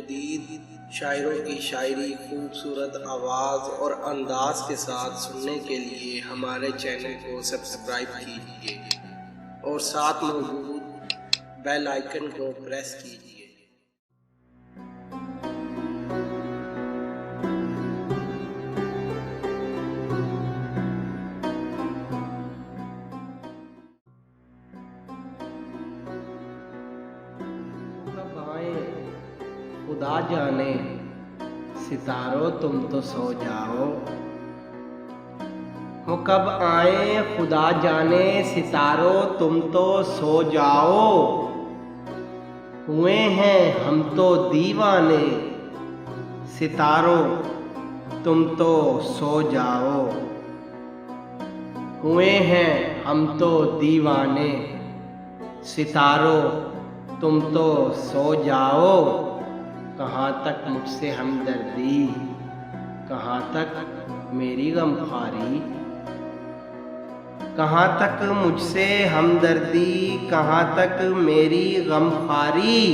जदीद शायरों की शायरी खूबसूरत आवाज़ और अंदाज के साथ सुनने के लिए हमारे चैनल को सब्सक्राइब कीजिए और साथ मौजूद बेल आइकन को प्रेस कीजिए। खुदा जाने सितारों तुम तो सो जाओ, वो कब आए खुदा जाने सितारों तुम तो सो जाओ। हुए हैं हम तो दीवाने सितारों तुम तो सो जाओ। हुए हैं हम तो दीवाने सितारों तुम तो सो जाओ। कहाँ तक मुझसे हमदर्दी, कहाँ तक मेरी गमखारी, कहाँ तक मुझसे हमदर्दी, कहाँ तक मेरी गमखारी।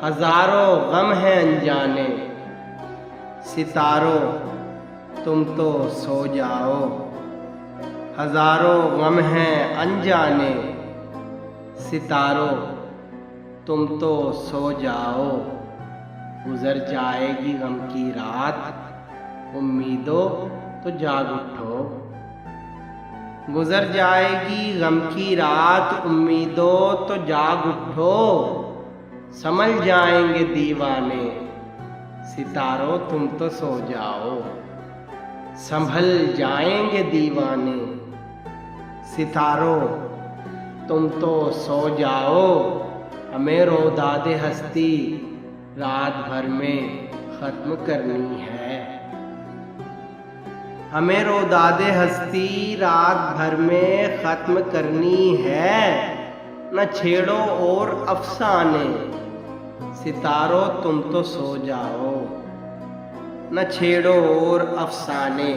हजारों गम हैं अनजाने सितारों तुम तो सो जाओ। हजारों गम हैं अनजाने सितारों तुम तो सो जाओ। गुजर जाएगी गम की रात, उम्मीदों तो जाग उठो। गुजर जाएगी गम की रात, उम्मीदों तो जाग उठो। संभल जाएंगे दीवाने सितारों तुम तो सो जाओ। संभल जाएंगे दीवाने सितारों तुम तो सो जाओ। हमें रोदादे हस्ती रात भर में ख़त्म करनी है। हमें रोदादे हस्ती रात भर में ख़त्म करनी है। न छेड़ो और अफसाने सितारों तुम तो सो जाओ। न छेड़ो और अफसाने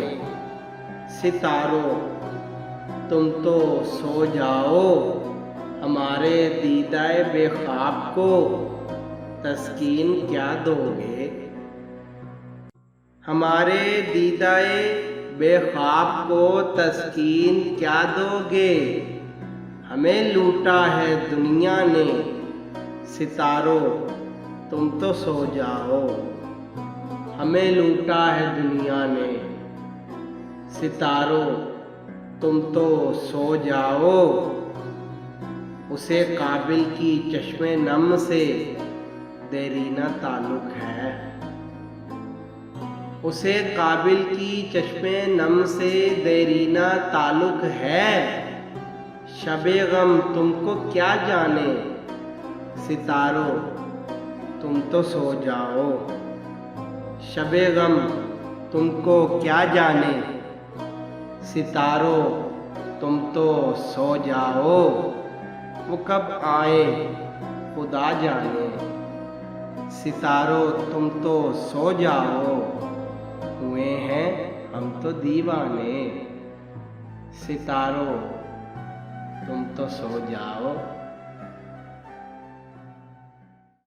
सितारों तुम तो सो जाओ। हमारे दीदाए बेख्वाब को तस्कीन क्या दोगे। हमारे दीदाए बेख्वाब को तस्कीन क्या दोगे। हमें लूटा है दुनिया ने सितारों तुम तो सो जाओ। हमें लूटा है दुनिया ने सितारों तुम तो सो जाओ। उसे काबिल की चश्मे नम से देरीना ताल्लुक है। उसे काबिल की चश्मे नम से देरीना ताल्लुक है। शबे गम तुमको क्या जाने सितारों तुम तो सो जाओ। शबे गम तुमको क्या जाने सितारों तुम तो सो जाओ। वो कब आए खुदा जाने सितारों तुम तो सो जाओ। हुए हैं हम तो दीवाने सितारों तुम तो सो जाओ।